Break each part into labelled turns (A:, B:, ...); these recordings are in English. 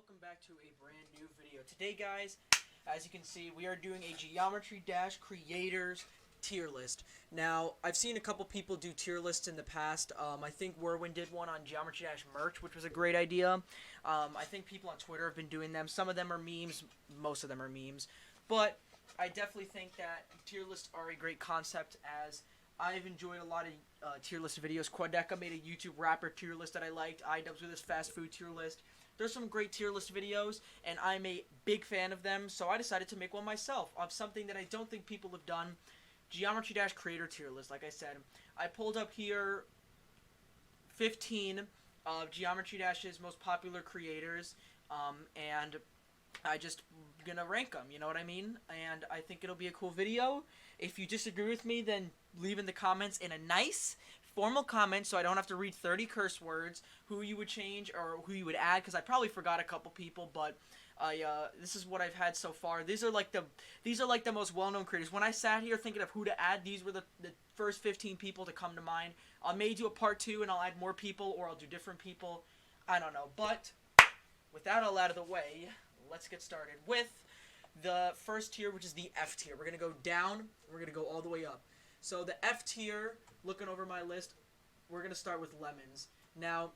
A: welcome back to a brand new video. Today, guys, as you can see, we are doing a Geometry Dash Creators tier list. Now, I've seen a couple people do tier lists in the past. I think Werwin did one on Geometry Dash merch, which was a great idea. I think people on Twitter have been doing them. Some of them are memes, most of them are memes. But I definitely think that tier lists are a great concept, as I've enjoyed a lot of tier list videos. Quadeca made a YouTube rapper tier list that I liked. iDubbbz with his fast food tier list. There's some great tier list videos, and I'm a big fan of them, so I decided to make one myself of something that I don't think people have done. Geometry Dash Creator tier list, like I said. I pulled up here 15 of Geometry Dash's most popular creators, and I just gonna rank them, you know what I mean? And I think it'll be a cool video. If you disagree with me, then leave in the comments in a nice formal comment so I don't have to read 30 curse words, who you would change or who you would add, because I probably forgot a couple people, but this is what I've had so far. These are like the most well-known creators. When I sat here thinking of who to add, these were the first 15 people to come to mind. I may do a part 2 and I'll add more people, or I'll do different people. I don't know. But with that all out of the way, let's get started with the first tier, which is the F tier. We're going to go down, we're going to go all the way up. So the F tier, looking over my list, we're going to start with lemons. Now,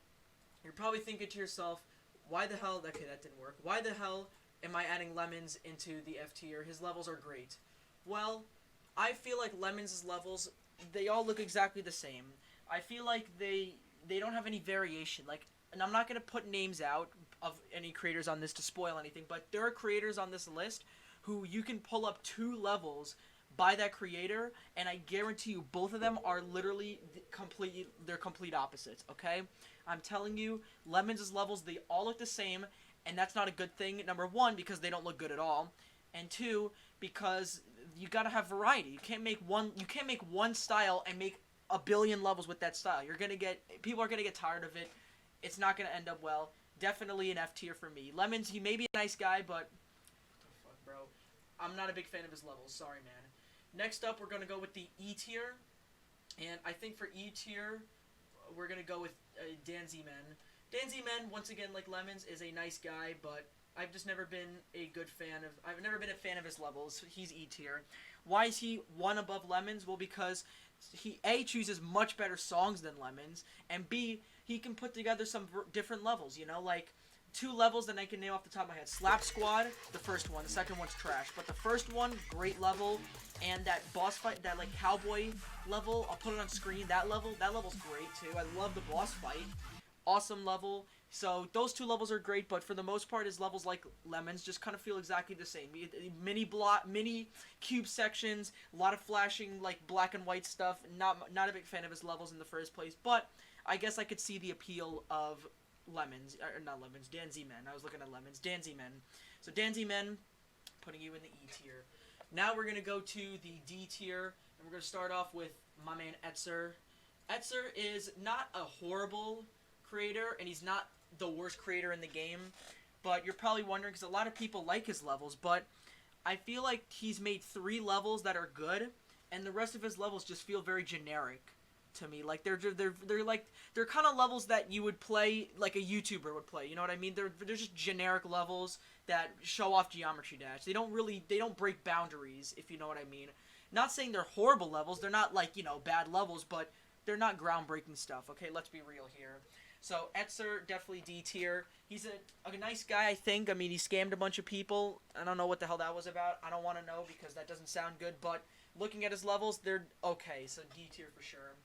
A: you're probably thinking to yourself, why the hell, okay, that didn't work. Why the hell am I adding lemons into the F tier? His levels are great. Well, I feel like lemons' levels, they all look exactly the same. I feel like they don't have any variation. Like, and I'm not going to put names out of any creators on this to spoil anything, but there are creators on this list who you can pull up 2 levels by that creator, and I guarantee you both of them are literally complete opposites, okay? I'm telling you, Lemons' levels, they all look the same, and that's not a good thing. Number 1, because they don't look good at all, and 2, because you gotta have variety. You can't make one style and make a billion levels with that style. People are gonna get tired of it. It's not gonna end up well. Definitely an F tier for me. Lemons, he may be a nice guy, but what the fuck, bro? I'm not a big fan of his levels. Sorry, man. Next up, we're going to go with the E tier. And I think for E tier, we're going to go with Dan Z-Men. Dan Z-Men, once again, like Lemons, is a nice guy, but I've just never been a fan of his levels. He's E tier. Why is he one above Lemons? Well, because he, A, chooses much better songs than Lemons, and B, he can put together some different levels, you know, like 2 levels that I can name off the top of my head. Slap Squad, the first one. The second one's trash. But the first one, great level. And that boss fight, that like cowboy level, I'll put it on screen. That level's great too. I love the boss fight. Awesome level. So those 2 levels are great, but for the most part, his levels, like Lemons, just kind of feel exactly the same. Mini cube sections, a lot of flashing like black and white stuff. Not a big fan of his levels in the first place, but I guess I could see the appeal of Lemons, or not Lemons, Dan Z-Men. I was looking at Lemons. Dan Z-Men. So Dan Z-Men, putting you in the E tier. Now we're going to go to the D tier, and we're going to start off with my man Etzer. Etzer is not a horrible creator, and he's not the worst creator in the game, but you're probably wondering, because a lot of people like his levels, but I feel like he's made 3 levels that are good, and the rest of his levels just feel very generic to me. Like they're kind of levels that you would play like a YouTuber would play. You know what I mean? They're just generic levels that show off Geometry Dash. They don't break boundaries, if you know what I mean. Not saying they're horrible levels. They're not like, you know, bad levels, but they're not groundbreaking stuff. Okay, let's be real here. So Etzer, definitely D tier. He's a nice guy, I think. I mean, he scammed a bunch of people. I don't know what the hell that was about. I don't want to know because that doesn't sound good, but looking at his levels, they're okay. So D tier for sure.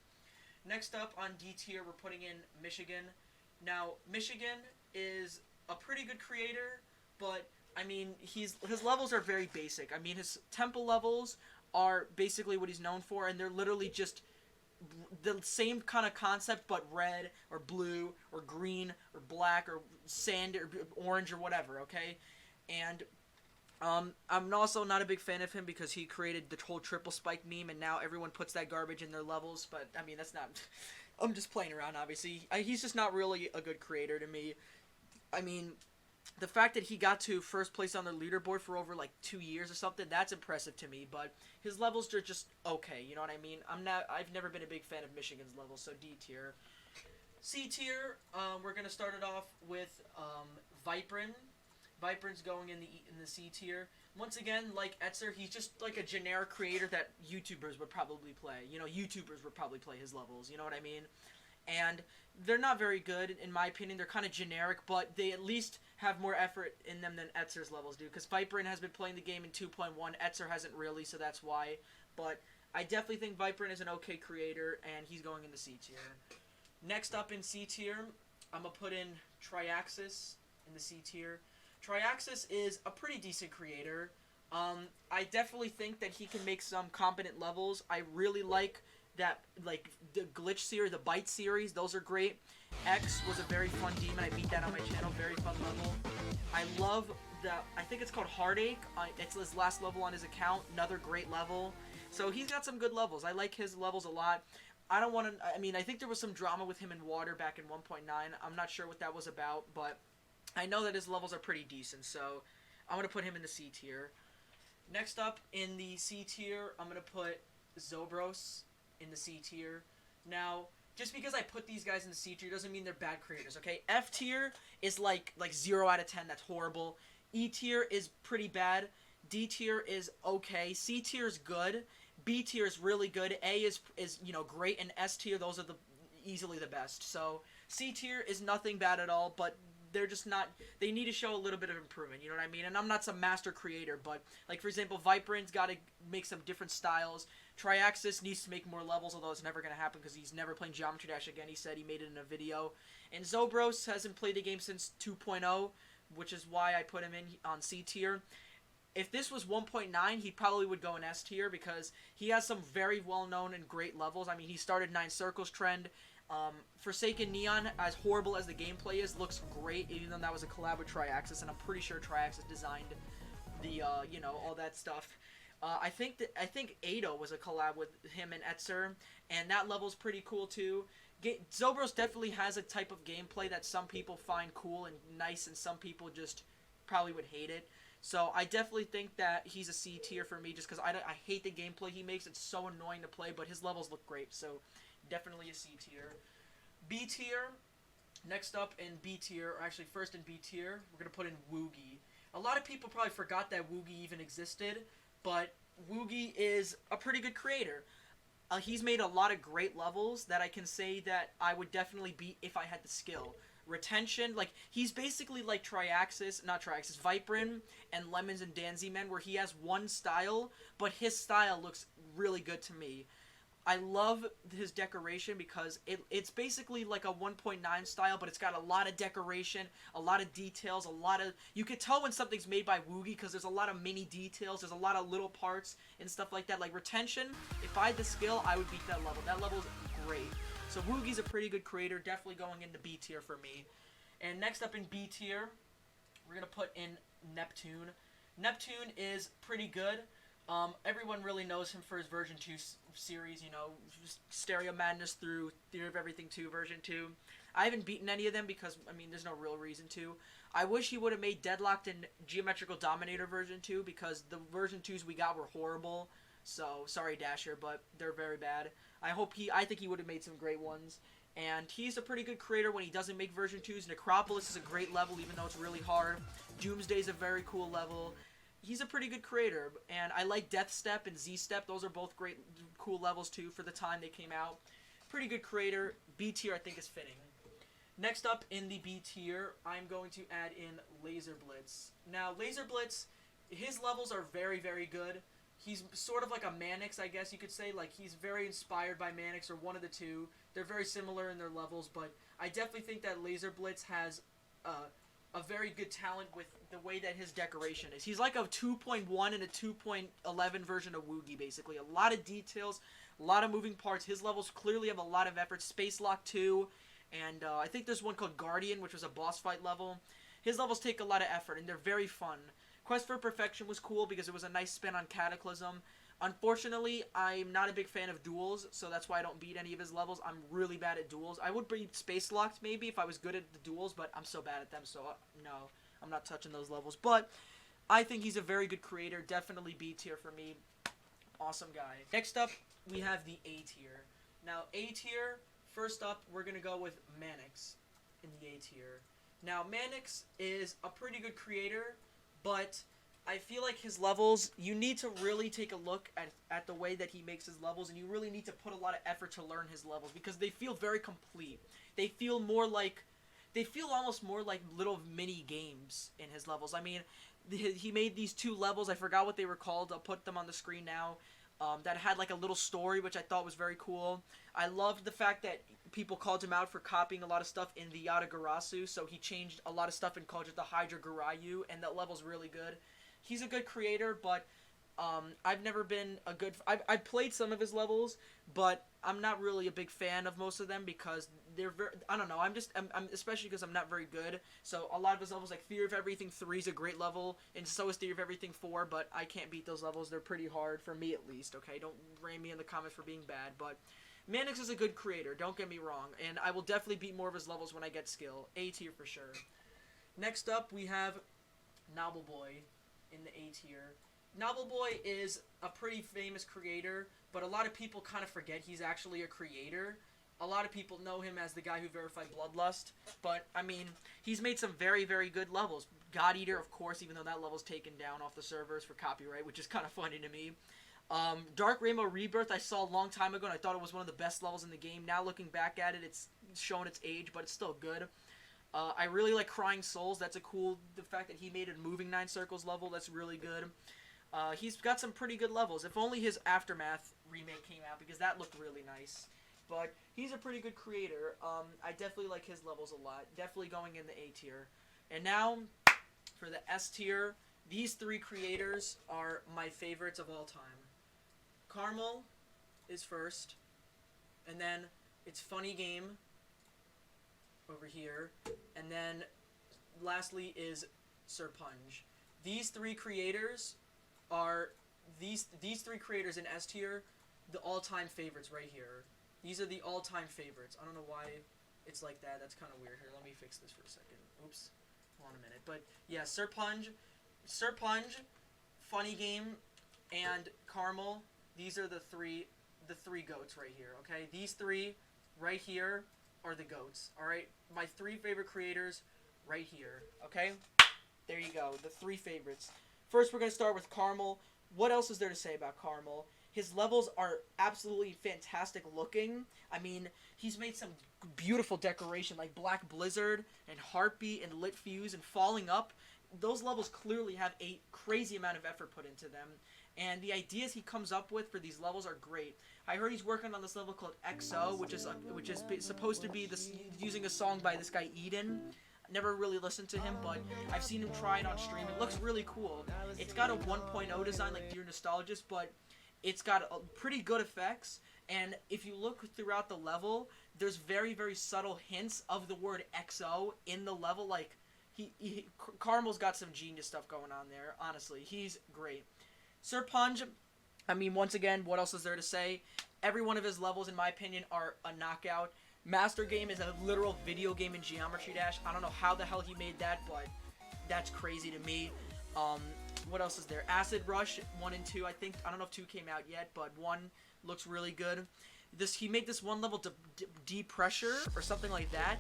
A: Next up on D tier, we're putting in Michigan. Now, Michigan is a pretty good creator, but, I mean, his levels are very basic. I mean, his temple levels are basically what he's known for, and they're literally just the same kind of concept, but red, or blue, or green, or black, or sand, or orange, or whatever, okay? And I'm also not a big fan of him because he created the whole triple spike meme, and now everyone puts that garbage in their levels, but, I mean, that's not... I'm just playing around, obviously. He's just not really a good creator to me. I mean, the fact that he got to first place on the leaderboard for over, like, 2 years or something, that's impressive to me, but his levels are just okay, you know what I mean? I've never been a big fan of Michigan's levels, so D tier. C tier, we're going to start it off with Viperin. Viper's going in the C tier. Once again, like Etzer, he's just like a generic creator that YouTubers would probably play. You know, YouTubers would probably play his levels. You know what I mean? And they're not very good, in my opinion. They're kind of generic, but they at least have more effort in them than Etzer's levels do. Because Viperin has been playing the game in 2.1. Etzer hasn't really, so that's why. But I definitely think Viperin is an okay creator, and he's going in the C tier. Next up in C tier, I'm going to put in Triaxis in the C tier. Triaxis is a pretty decent creator. I definitely think that he can make some competent levels. I really like that, like, the Glitch series, the Bite series, those are great. X was a very fun demon. I beat that on my channel. Very fun level. I love I think it's called Heartache. It's his last level on his account. Another great level. So he's got some good levels. I like his levels a lot. I don't want to, I mean, I think there was some drama with him in Water back in 1.9. I'm not sure what that was about, but I know that his levels are pretty decent, so I'm going to put him in the C tier. Next up in the C tier, I'm going to put Zobros in the C tier. Now, just because I put these guys in the C tier doesn't mean they're bad creators, okay? F tier is like 0 out of 10. That's horrible. E tier is pretty bad. D tier is okay. C tier is good. B tier is really good. A is you know, great, and S tier, those are easily the best. So C tier is nothing bad at all, but they're just not, they need to show a little bit of improvement, you know what I mean? And I'm not some master creator, but, like, for example, Viperin's got to make some different styles. Triaxis needs to make more levels, although it's never going to happen because he's never playing Geometry Dash again. He said he made it in a video. And Zobros hasn't played the game since 2.0, which is why I put him in on C tier. If this was 1.9, he probably would go in S tier because he has some very well-known and great levels. I mean, he started 9 Circles Trend. Forsaken Neon, as horrible as the gameplay is, looks great, even though that was a collab with Triaxis, and I'm pretty sure Triaxis designed the, you know, all that stuff. I think Ado was a collab with him and Etzer, and that level's pretty cool too. Zobros definitely has a type of gameplay that some people find cool and nice, and some people just probably would hate it. So I definitely think that he's a C tier for me, just because I hate the gameplay he makes. It's so annoying to play, but his levels look great, so definitely a C tier. B tier, next up in B tier, or actually first in B tier, we're going to put in Woogie. A lot of people probably forgot that Woogie even existed, but Woogie is a pretty good creator. He's made a lot of great levels that I can say that I would definitely beat if I had the skill. Retention, like, he's basically like Viperin and Lemons and Danzymen, where he has one style, but his style looks really good to me. I love his decoration because it's basically like a 1.9 style, but it's got a lot of decoration, a lot of details, you can tell when something's made by Woogie because there's a lot of mini details, there's a lot of little parts and stuff like that. Like Retention, if I had the skill, I would beat that level. That level's great. So Woogie's a pretty good creator, definitely going into B tier for me. And next up in B tier, we're going to put in Neptune. Neptune is pretty good. Everyone really knows him for his version 2 series, you know, Stereo Madness through Theory of Everything 2, version 2. I haven't beaten any of them because, I mean, there's no real reason to. I wish he would have made Deadlocked and Geometrical Dominator version 2 because the version 2s we got were horrible. So, sorry Dasher, but they're very bad. I think he would have made some great ones. And he's a pretty good creator when he doesn't make version 2s. Necropolis is a great level even though it's really hard. Doomsday's a very cool level. He's a pretty good creator, and I like Death Step and Z Step. Those are both great, cool levels too for the time they came out. Pretty good creator. B tier I think is fitting. Next up in the B tier, I'm going to add in Laser Blitz. Now, Laser Blitz, his levels are very, very good. He's sort of like a Manix, I guess you could say. Like, he's very inspired by Manix, or one of the two. They're very similar in their levels, but I definitely think that Laser Blitz has a very good talent with the way that his decoration is. He's like a 2.1 and a 2.11 version of Woogie, basically. A lot of details, a lot of moving parts. His levels clearly have a lot of effort. Space Lock 2, and I think there's one called Guardian, which was a boss fight level. His levels take a lot of effort, and they're very fun. Quest for Perfection was cool because it was a nice spin on Cataclysm. Unfortunately, I'm not a big fan of duels, so that's why I don't beat any of his levels. I'm really bad at duels. I would beat Space Locked maybe if I was good at the duels, but I'm so bad at them, so no, I'm not touching those levels. But I think he's a very good creator. Definitely B tier for me. Awesome guy. Next up, we have the A tier. Now, A tier, first up, we're going to go with Manix in the A tier. Now, Manix is a pretty good creator, but I feel like his levels, you need to really take a look at the way that he makes his levels, and you really need to put a lot of effort to learn his levels, because they feel very complete. They feel almost more like little mini games in his levels. I mean, he made these 2 levels, I forgot what they were called, I'll put them on the screen now, that had like a little story, which I thought was very cool. I loved the fact that people called him out for copying a lot of stuff in the Yatagarasu, so he changed a lot of stuff and called it the Hydra Garayu, and that level's really good. He's a good creator, but I've never been a good... I've played some of his levels, but I'm not really a big fan of most of them because they're very... I don't know, I'm especially because I'm not very good, so a lot of his levels, like Theory of Everything 3 is a great level, and so is Theory of Everything 4, but I can't beat those levels. They're pretty hard, for me at least, okay? Don't rain me in the comments for being bad, but... Manix is a good creator, don't get me wrong, and I will definitely beat more of his levels when I get skill. A tier for sure. Next up, we have Nobleboy in the A tier. Nobleboy is a pretty famous creator, but a lot of people kind of forget he's actually a creator. A lot of people know him as the guy who verified Bloodlust, but, I mean, he's made some very, very good levels. God Eater, of course, even though that level's taken down off the servers for copyright, which is kind of funny to me. Dark Rainbow Rebirth I saw a long time ago, and I thought it was one of the best levels in the game. Now looking back at it, it's shown its age, but it's still good. I really like Crying Souls. That's the fact that he made a moving 9 circles level, that's really good. He's got some pretty good levels. If only his Aftermath remake came out, because that looked really nice. But he's a pretty good creator. I definitely like his levels a lot. Definitely going in the A tier. And now, for the S tier, these 3 creators are my favorites of all time. Carmel is first, and then it's Funny Game over here, and then lastly is Sir Punj. These 3 creators are these 3 creators in S tier, the all-time favorites right here. These are the all-time favorites. I don't know why it's like that. That's kind of weird. Here, let me fix this for a second. Oops. Hold on a minute. But yeah, Sir Punj, Funny Game, and Carmel. These are the three goats right here, okay? These 3 right here are the goats, alright? My 3 favorite creators right here, okay? There you go, the 3 favorites. First, we're going to start with Carmel. What else is there to say about Carmel? His levels are absolutely fantastic looking. I mean, he's made some beautiful decoration like Black Blizzard and Heartbeat and Lit Fuse and Falling Up. Those levels clearly have a crazy amount of effort put into them. And the ideas he comes up with for these levels are great. I heard he's working on this level called XO, which is supposed to be using a song by this guy Eden. Never really listened to him, but I've seen him try it on stream. It looks really cool. It's got a 1.0 design like Dear Nostalgist, but it's got pretty good effects. And if you look throughout the level, there's very, very subtle hints of the word XO in the level. Like, Carmel's got some genius stuff going on there. Honestly, he's great. Sir Punj, I mean, once again, what else is there to say? Every one of his levels, in my opinion, are a knockout. Master Game is a literal video game in Geometry Dash. I don't know how the hell he made that, but that's crazy to me. What else is there? Acid Rush 1 and 2, I think. I don't know if 2 came out yet, but 1 looks really good. He made this one level Depressure or something like that,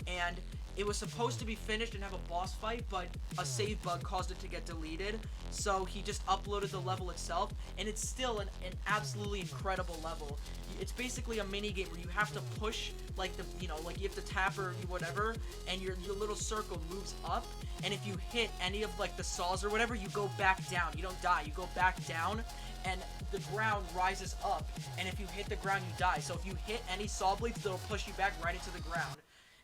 A: and it was supposed to be finished and have a boss fight, but a save bug caused it to get deleted, so he just uploaded the level itself, and it's still an absolutely incredible level. It's basically a mini game where you have to push, like you have to tap or whatever, and your little circle moves up, and if you hit any of like the saws or whatever, you go back down. You don't die, you go back down, and the ground rises up, and if you hit the ground, you die. So if you hit any saw blades, they'll push you back right into the ground.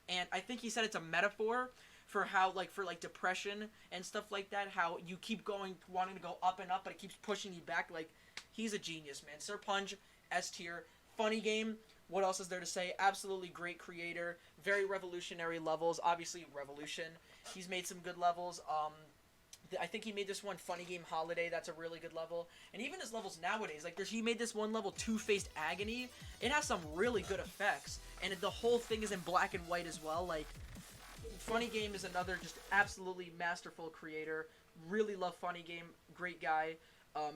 A: And I think he said it's a metaphor for how, for depression and stuff like that, how you keep wanting to go up and up, but it keeps pushing you back. Like, he's a genius, man. Sir Punj, S tier. Funny Game, what else is there to say? Absolutely great creator. Very revolutionary levels. Obviously, Revolution. He's made some good levels. I think he made this one, Funny Game Holiday. That's a really good level. And even his levels nowadays, like he made this one level, Two-Faced Agony. It has some really good effects. And the whole thing is in black and white as well. Like, Funny Game is another just absolutely masterful creator. Really love Funny Game. Great guy.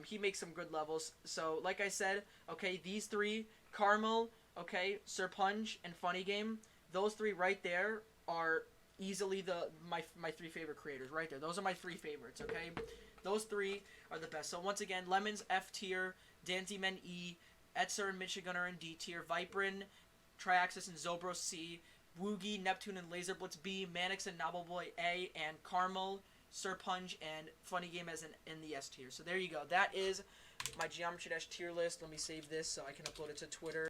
A: He makes some good levels. So, like I said, okay, these 3, Carmel, okay, Sir Punj, and Funny Game, those 3 right there are easily my 3 favorite creators right there. Those are my 3 favorites, okay? Those 3 are the best. So once again, Lemons F tier, Danzymen E, Etzer and Michigunner in D tier, Viperin, Triaxis and Zobros C, Woogie, Neptune and Laser Blitz B, Manix and Nobleboy A, and Carmel, Serpunge, and Funny Game as in the S tier. So there you go. That is my Geometry Dash tier list. Let me save this so I can upload it to Twitter.